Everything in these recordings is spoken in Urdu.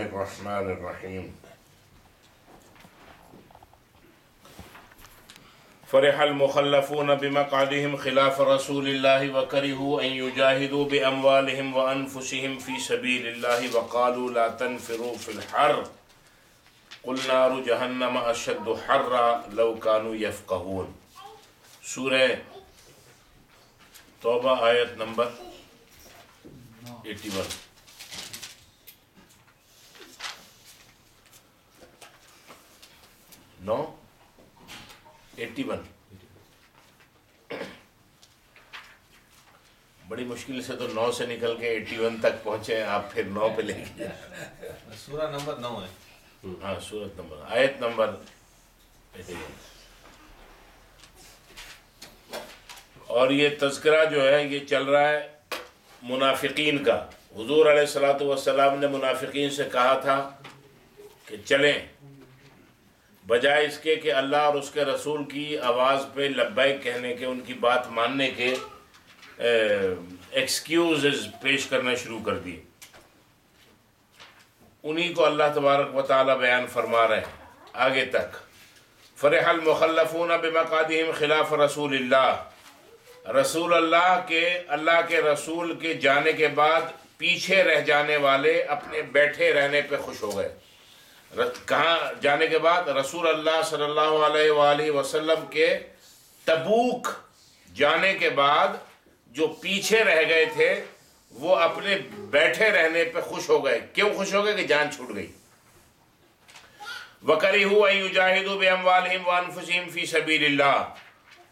الرحمن الرحیم فرح المخلفون بمقعدهم خلاف رسول اللہ وکرہوا ان یجاہدوا باموالہم وانفسہم فی سبیل اللہ وقالوا لا تنفروا فی الحر قل نار جہنم اشد حرا لو کانوا یفقہون۔ سورہ توبہ آیت نمبر 81۔ نو 81 بڑی مشکل سے تو 9 سے نکل کے 81 تک پہنچے، آپ پھر 9 پہ لے کے سورہ نمبر 9 ہے۔ ہاں سورت نمبر آیت نمبر 81۔ اور یہ تذکرہ جو ہے یہ چل رہا ہے منافقین کا۔ حضور علیہ الصلوۃ والسلام نے منافقین سے کہا تھا کہ چلیں، بجائے اس کے کہ اللہ اور اس کے رسول کی آواز پہ لبیک کہنے کے، ان کی بات ماننے کے ایکسکیوزز پیش کرنا شروع کر دیے۔ انہی کو اللہ تبارک و تعالی بیان فرما رہے ہیں آگے تک۔ فرح المخلفون بمقعدہم خلاف رسول اللہ، رسول اللہ کے رسول کے جانے کے بعد پیچھے رہ جانے والے اپنے بیٹھے رہنے پہ خوش ہو گئے۔ کہاں جانے کے بعد؟ رسول اللہ صلی اللہ علیہ وآلہ وسلم کے تبوک جانے کے بعد جو پیچھے رہ گئے تھے وہ اپنے بیٹھے رہنے پہ خوش ہو گئے۔ کیوں خوش ہو گئے؟ کہ جان چھوٹ گئی۔ وَكَرِهُوا أَن يُجَاهِدُوا بِأَمْوَالِهِمْ وَأَنفُسِهِمْ فِي سَبِيلِ اللَّهِ،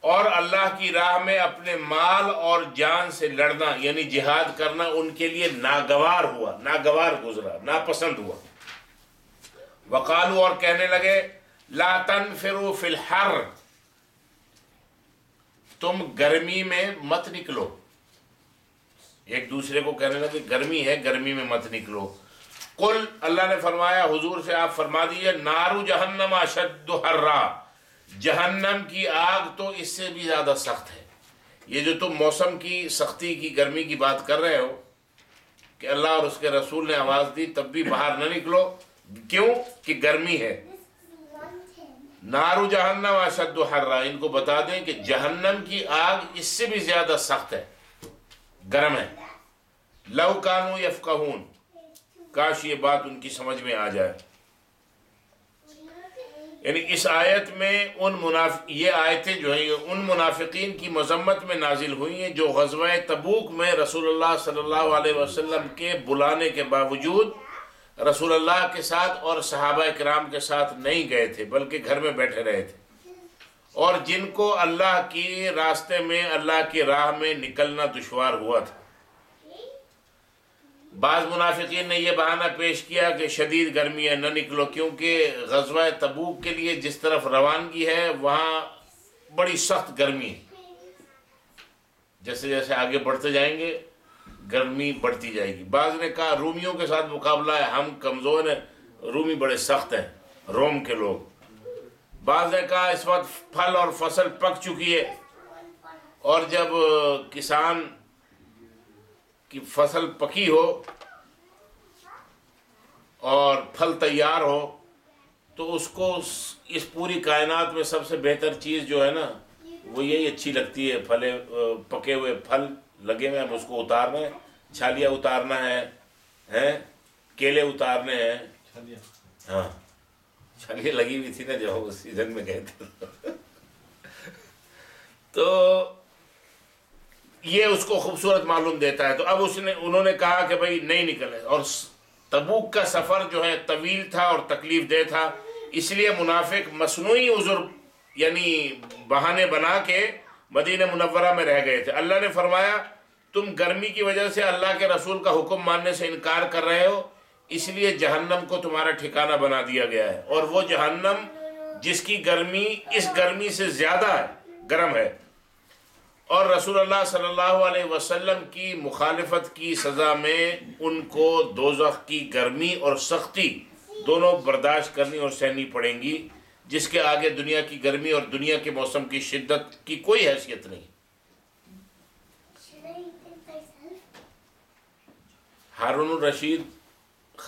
اور اللہ کی راہ میں اپنے مال اور جان سے لڑنا یعنی جہاد کرنا ان کے لیے ناگوار ہوا، ناگوار گزرا، ناپسند ہوا۔ وقالوا، اور کہنے لگے، لا تنفروا فی الحر، تم گرمی میں مت نکلو۔ ایک دوسرے کو کہنے لگے گرمی ہے، گرمی میں مت نکلو۔ قل، اللہ نے فرمایا حضور سے آپ فرما دیجئے، نار جہنم اشد حرا، جہنم کی آگ تو اس سے بھی زیادہ سخت ہے۔ یہ جو تم موسم کی سختی کی، گرمی کی بات کر رہے ہو کہ اللہ اور اس کے رسول نے آواز دی تب بھی باہر نہ نکلو، کیوں؟ کہ گرمی ہے۔ نار جہنم اشد حرا، ان کو بتا دیں کہ جہنم کی آگ اس سے بھی زیادہ سخت ہے، گرم ہے۔ لو کانوا یفقہون، کاش یہ بات ان کی سمجھ میں آ جائے۔ یعنی اس آیت میں یہ آیتیں جو ہیں یہ ان منافقین کی مذمت میں نازل ہوئی ہیں جو غزوہ تبوک میں رسول اللہ صلی اللہ علیہ وسلم کے بلانے کے باوجود رسول اللہ کے ساتھ اور صحابہ کرام کے ساتھ نہیں گئے تھے بلکہ گھر میں بیٹھے رہے تھے، اور جن کو اللہ کی راستے میں، اللہ کی راہ میں نکلنا دشوار ہوا تھا۔ بعض منافقین نے یہ بہانہ پیش کیا کہ شدید گرمی ہے، نہ نکلو، کیونکہ غزوہ تبوک کے لیے جس طرف روانگی ہے وہاں بڑی سخت گرمی ہے۔ جیسے جیسے آگے بڑھتے جائیں گے گرمی بڑھتی جائے گی۔ بعض نے کہا رومیوں کے ساتھ مقابلہ ہے، ہم کمزور ہیں، رومی بڑے سخت ہیں، روم کے لوگ۔ بعض نے کہا اس وقت پھل اور فصل پک چکی ہے، اور جب کسان کی فصل پکی ہو اور پھل تیار ہو تو اس کو اس پوری کائنات میں سب سے بہتر چیز جو ہے نا وہ یہی اچھی لگتی ہے، پکے ہوئے پھل لگے ہوئے ہیں، اس کو اتارنا ہے، چھالیاں اتارنا ہے، کیلے اتارنے ہیں۔ ہاں چھالیاں لگی ہوئی تھی نا جب اس سیزن میں گئے تھے تو یہ اس کو خوبصورت معلوم دیتا ہے۔ تو اب انہوں نے کہا کہ بھائی نہیں نکلے، اور تبوک کا سفر جو ہے طویل تھا اور تکلیف دہ تھا، اس لیے منافق مصنوعی عذر یعنی بہانے بنا کے مدینہ منورہ میں رہ گئے تھے۔ اللہ نے فرمایا تم گرمی کی وجہ سے اللہ کے رسول کا حکم ماننے سے انکار کر رہے ہو، اس لیے جہنم کو تمہارا ٹھکانہ بنا دیا گیا ہے، اور وہ جہنم جس کی گرمی اس گرمی سے زیادہ ہے، گرم ہے، اور رسول اللہ صلی اللہ علیہ وسلم کی مخالفت کی سزا میں ان کو دوزخ کی گرمی اور سختی دونوں برداشت کرنی اور سہنی پڑیں گی، جس کے آگے دنیا کی گرمی اور دنیا کے موسم کی شدت کی کوئی حیثیت نہیں۔ ہارون الرشید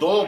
2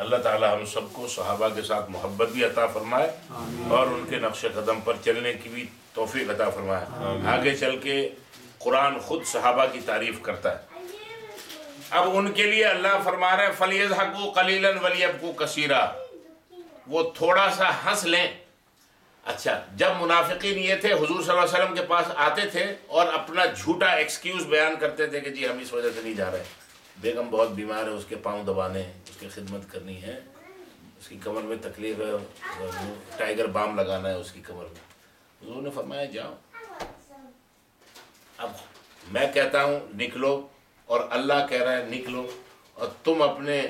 اللہ تعالیٰ ہم سب کو صحابہ کے ساتھ محبت بھی عطا فرمائے اور ان کے نقش قدم پر چلنے کی بھی توفیق عطا فرمائے. آگے چل کے قرآن خود صحابہ کی تعریف کرتا ہے. اب ان کے لیے اللہ فرما رہے ہیں فَلْيَضْحَكُوا قَلِيلًا وَلْيَبْكُوا كَثِيرًا، وہ تھوڑا سا ہنس لیں. اچھا، جب منافقین یہ تھے حضور صلی اللہ علیہ وسلم کے پاس آتے تھے اور اپنا جھوٹا ایکسکیوز بیان کرتے تھے کہ جی ہم اس وجہ سے نہیں جا رہے، بیگم بہت بیمار ہے، اس کے پاؤں دبانے ہیں، اس کی خدمت کرنی ہے، اس کی کمر میں تکلیف ہے، ٹائیگر بام لگانا ہے اس کی کمر میں. حضور نے فرمایا جاؤ. اب میں کہتا ہوں نکلو اور اللہ کہہ رہا ہے نکلو، اور تم اپنے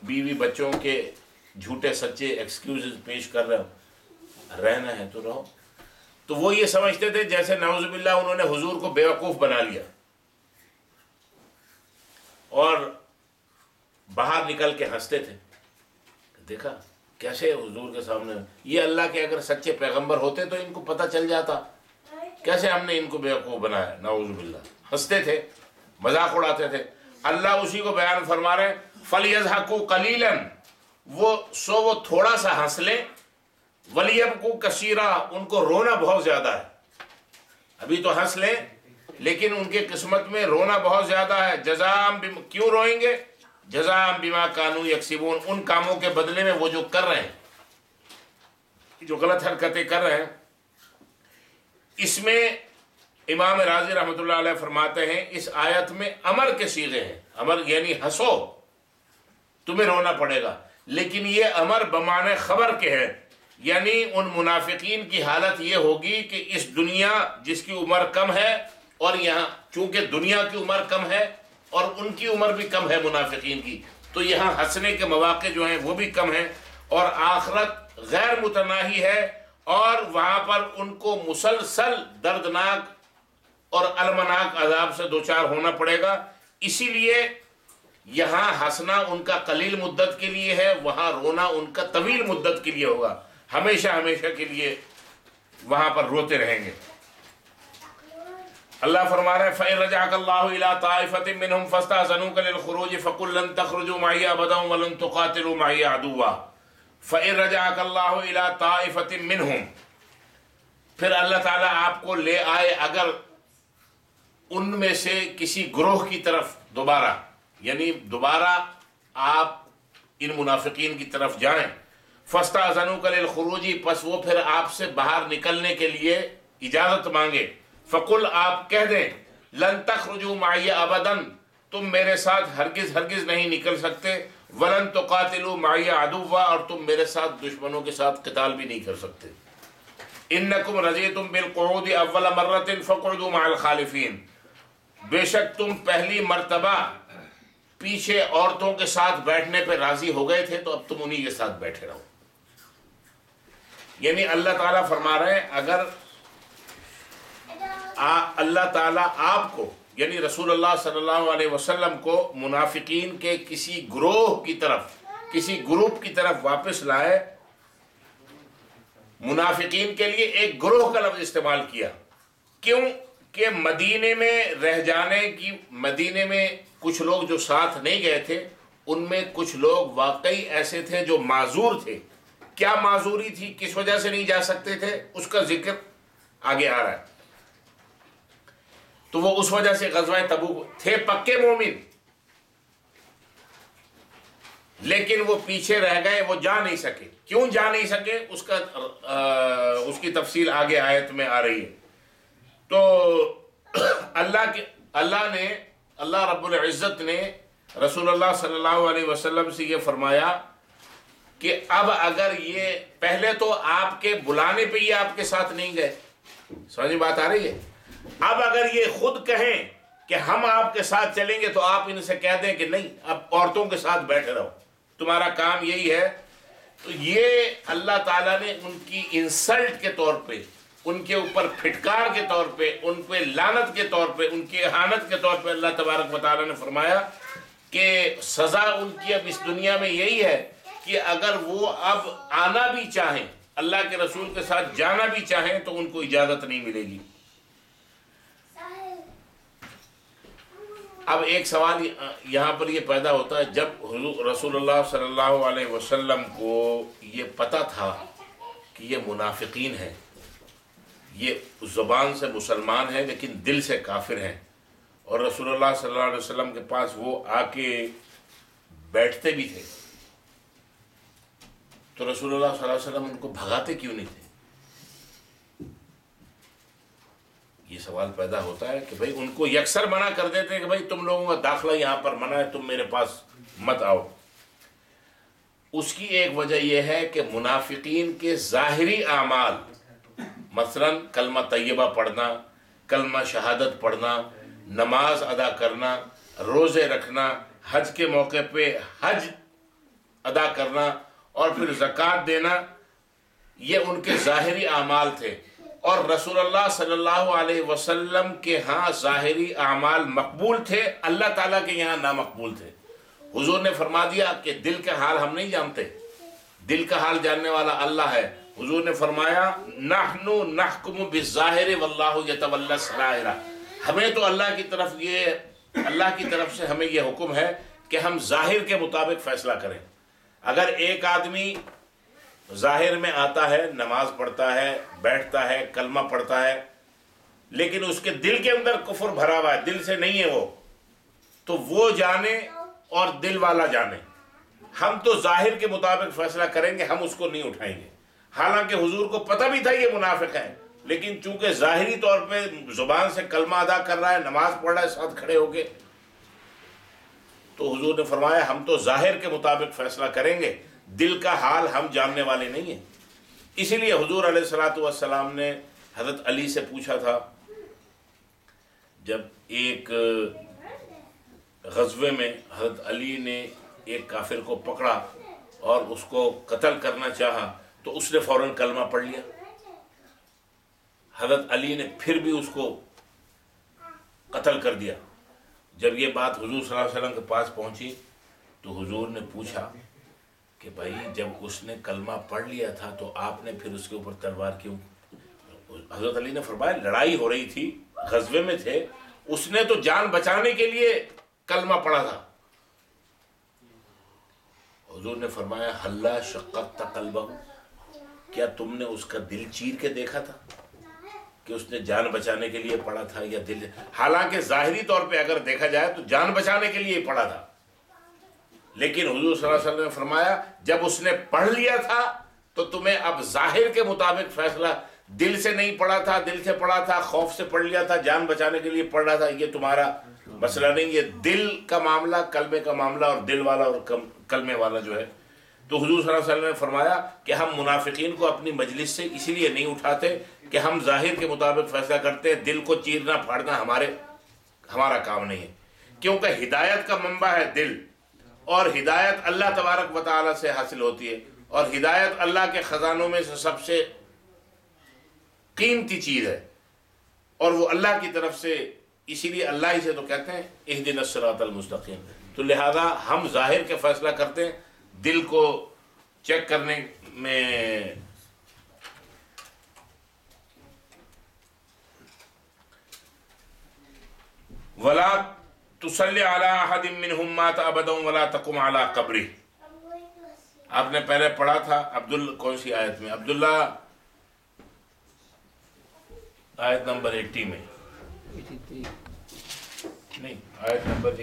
بیوی بچوں کے جھوٹے سچے ایکسکیوزز پیش کر رہے ہو. رہنا ہے تو رہو. تو وہ یہ سمجھتے تھے جیسے نعوذ باللہ انہوں نے حضور کو بیوقوف بنا لیا اور باہر نکل کے ہنستے تھے. دیکھا کیسے حضور کے سامنے، یہ اللہ کے اگر سچے پیغمبر ہوتے تو ان کو پتہ چل جاتا، کیسے ہم نے ان کو بیوقوف بنایا. نعوذ باللہ ہنستے تھے، مذاق اڑاتے تھے. اللہ اسی کو بیان فرما رہے ہیں فَلْيَضْحَكُوا قَلِيلًا، وہ تھوڑا سا ہنس لیں. وَلْيَبْكُوا كَثِيرًا، ان کو رونا بہت زیادہ ہے. ابھی تو ہنس لیں لیکن ان کے قسمت میں رونا بہت زیادہ ہے. کیوں روئیں گے؟ جزاء بما كانوا يكسبون، ان کاموں کے بدلے میں وہ جو کر رہے ہیں، جو غلط حرکتیں کر رہے ہیں. اس میں امام راضی رحمۃ اللہ علیہ فرماتے ہیں اس آیت میں امر کے صیغے ہیں. امر یعنی ہنسو، تمہیں رونا پڑے گا، لیکن یہ امر بمعنی خبر کے ہے. یعنی ان منافقین کی حالت یہ ہوگی کہ اس دنیا جس کی عمر کم ہے، اور یہاں چونکہ دنیا کی عمر کم ہے اور ان کی عمر بھی کم ہے منافقین کی، تو یہاں ہنسنے کے مواقع جو ہیں وہ بھی کم ہیں، اور آخرت غیر متناہی ہے اور وہاں پر ان کو مسلسل دردناک اور المناک عذاب سے دوچار ہونا پڑے گا. اسی لیے یہاں ہنسنا ان کا قلیل مدت کے لیے ہے، وہاں رونا ان کا طویل مدت کے لیے ہوگا، ہمیشہ ہمیشہ کے لیے وہاں پر روتے رہیں گے. اللہ فرما رہا ہے فَإِن رَجَعَكَ اللَّهُ إِلَىٰ طَائِفَةٍ مِّنْهُمْ فَاسْتَأْذَنُوكَ لِلْخُرُوجِ فَقُل لَّن تَخْرُجُوا مَعِيَ أَبَدًا وَلَن تُقَاتِلُوا مَعِيَ عَدُوًّا. فَإِن رَجَعَكَ اللَّهُ إِلَىٰ طَائِفَةٍ مِّنْهُمْ، پھر اللہ تعالیٰ آپ کو لے آئے اگر ان میں سے کسی گروہ کی طرف دوبارہ، یعنی دوبارہ آپ ان منافقین کی طرف جائیں. فَاسْتَأْذَنُوكَ لِلْخُرُوجِ، پس وہ پھر آپ سے باہر نکلنے کے لیے اجازت مانگے. فَقُلْ، آپ کہہ دیں لَن تَخْرُجُوا مَعِيَ أَبَدًا، تم میرے ساتھ ہرگز ہرگز نہیں نکل سکتے. وَلَن تُقَاتِلُوا مَعِيَ عَدُوًّا، اور تم میرے ساتھ دشمنوں کے ساتھ قتال بھی نہیں کر سکتے. إِنَّكُمْ رَضِيتُمْ بِالْقُعُودِ أَوَّلَ مَرَّةٍ فَاقْعُدُوا مَعَ الْخَالِفِينَ، بے شک تم پہلی مرتبہ پیچھے عورتوں کے ساتھ بیٹھنے پہ راضی ہو گئے تھے، تو اب تم انہی کے ساتھ بیٹھے رہو. یعنی اللہ تعالیٰ فرما رہے ہیں اگر اللہ تعالیٰ آپ کو یعنی رسول اللہ صلی اللہ علیہ وسلم کو منافقین کے کسی گروہ کی طرف، کسی گروپ کی طرف واپس لائے. منافقین کے لیے ایک گروہ کا لفظ استعمال کیا، کیوں کہ مدینے میں رہ جانے کی، مدینے میں کچھ لوگ جو ساتھ نہیں گئے تھے ان میں کچھ لوگ واقعی ایسے تھے جو معذور تھے. کیا معذوری تھی، کس وجہ سے نہیں جا سکتے تھے، اس کا ذکر آگے آ رہا ہے. تو وہ اس وجہ سے غزوہ تبوک تھے پکے مومن، لیکن وہ پیچھے رہ گئے، وہ جا نہیں سکے. کیوں جا نہیں سکے اس کی تفصیل آگے آیت میں آ رہی ہے. تو اللہ رب العزت نے رسول اللہ صلی اللہ علیہ وسلم سے یہ فرمایا کہ اب اگر یہ پہلے تو آپ کے بلانے پہ یہ آپ کے ساتھ نہیں گئے، سمجھ بات آ رہی ہے. اب اگر یہ خود کہیں کہ ہم آپ کے ساتھ چلیں گے تو آپ ان سے کہہ دیں کہ نہیں، اب عورتوں کے ساتھ بیٹھے رہو، تمہارا کام یہی ہے. تو یہ اللہ تعالیٰ نے ان کی انسلٹ کے طور پہ، ان کے اوپر پھٹکار کے طور پہ، ان پہ لعنت کے طور پہ، ان کی اہانت کے طور پہ اللہ تبارک و تعالیٰ نے فرمایا کہ سزا ان کی اب اس دنیا میں یہی ہے کہ اگر وہ اب آنا بھی چاہیں، اللہ کے رسول کے ساتھ جانا بھی چاہیں تو ان کو اجازت نہیں ملے گی. اب ایک سوال یہاں پر یہ پیدا ہوتا ہے، جب حضور رسول اللہ صلی اللہ علیہ وسلم کو یہ پتہ تھا کہ یہ منافقین ہیں، یہ زبان سے مسلمان ہیں لیکن دل سے کافر ہیں، اور رسول اللہ صلی اللہ علیہ وسلم کے پاس وہ آ کے بیٹھتے بھی تھے، تو رسول اللہ صلی اللہ علیہ وسلم ان کو بھگاتے کیوں نہیں تھے؟ یہ سوال پیدا ہوتا ہے کہ بھائی ان کو یکسر منع کر دیتے ہیں کہ بھائی تم لوگوں کا داخلہ یہاں پر منع ہے، تم میرے پاس مت آؤ۔ اس کی ایک وجہ یہ ہے کہ منافقین کے ظاہری اعمال، مثلا کلمہ طیبہ پڑھنا، کلمہ شہادت پڑھنا، نماز ادا کرنا، روزے رکھنا، حج کے موقع پہ حج ادا کرنا اور پھر زکوٰۃ دینا، یہ ان کے ظاہری اعمال تھے، اور رسول اللہ صلی اللہ علیہ وسلم کے ہاں ظاہری اعمال مقبول تھے، اللہ تعالیٰ کے یہاں نامقبول تھے۔ حضور نے فرما دیا کہ دل کا حال ہم نہیں جانتے، دل کا حال جاننے والا اللہ ہے۔ حضور نے فرمایا نحن نحکم بالظاہر واللہ یتولی السرائر، ہمیں تو اللہ کی طرف سے ہمیں یہ حکم ہے کہ ہم ظاہر کے مطابق فیصلہ کریں۔ اگر ایک آدمی ظاہر میں آتا ہے، نماز پڑھتا ہے، بیٹھتا ہے، کلمہ پڑھتا ہے، لیکن اس کے دل کے اندر کفر بھرا ہوا ہے، دل سے نہیں ہے وہ، تو وہ جانے اور دل والا جانے۔ ہم تو ظاہر کے مطابق فیصلہ کریں گے، ہم اس کو نہیں اٹھائیں گے، حالانکہ حضور کو پتہ بھی تھا یہ منافق ہے، لیکن چونکہ ظاہری طور پہ زبان سے کلمہ ادا کر رہا ہے، نماز پڑھ رہا ہے ساتھ کھڑے ہو کے، تو حضور نے فرمایا ہم تو ظاہر کے مطابق فیصلہ کریں گے، دل کا حال ہم جاننے والے نہیں ہیں۔ اسی لیے حضور علیہ الصلوۃ والسلام نے حضرت علی سے پوچھا تھا، جب ایک غزوے میں حضرت علی نے ایک کافر کو پکڑا اور اس کو قتل کرنا چاہا تو اس نے فوراً کلمہ پڑھ لیا۔ حضرت علی نے پھر بھی اس کو قتل کر دیا۔ جب یہ بات حضور صلی اللہ علیہ وسلم کے پاس پہنچی تو حضور نے پوچھا کہ بھائی جب اس نے کلمہ پڑھ لیا تھا تو آپ نے پھر اس کے اوپر تلوار کیوں؟ حضرت علی نے فرمایا لڑائی ہو رہی تھی، غزوے میں تھے، اس نے تو جان بچانے کے لیے کلمہ پڑھا تھا۔ حضور نے فرمایا حلا شققت قلبہ، کیا تم نے اس کا دل چیر کے دیکھا تھا کہ اس نے جان بچانے کے لیے پڑھا تھا یا دل؟ حالانکہ ظاہری طور پہ اگر دیکھا جائے تو جان بچانے کے لیے ہی پڑھا تھا، لیکن حضور صلی اللہ علیہ وسلم نے فرمایا جب اس نے پڑھ لیا تھا تو تمہیں اب ظاہر کے مطابق فیصلہ، دل سے نہیں پڑھا تھا، دل سے پڑھا تھا، خوف سے پڑھ لیا تھا، جان بچانے کے لیے پڑھ رہا تھا، یہ تمہارا مسئلہ نہیں، یہ دل کا معاملہ، کلمے کا معاملہ، اور دل والا اور کلمے والا جو ہے۔ تو حضور صلی اللہ علیہ وسلم نے فرمایا کہ ہم منافقین کو اپنی مجلس سے اسی لیے نہیں اٹھاتے کہ ہم ظاہر کے مطابق فیصلہ کرتے ہیں، دل کو چیرنا پھاڑنا ہمارا کام نہیں ہے، کیونکہ ہدایت کا منبع ہے دل، اور ہدایت اللہ تبارک و تعالیٰ سے حاصل ہوتی ہے، اور ہدایت اللہ کے خزانوں میں سے سب سے قیمتی چیز ہے، اور وہ اللہ کی طرف سے، اسی لیے اللہ ہی سے تو کہتے ہیں اہدنا الصراط المستقیم۔ تو لہذا ہم ظاہر کے فیصلہ کرتے ہیں، دل کو چیک کرنے میں ولا تصلی علی احد منہم مات ابدا ولا تقم علی قبرہ۔ آپ نے پہلے پڑھا تھا کون سی آیت میں؟ عبداللہ آیت نمبر 80 میں، نہیں آیت نمبر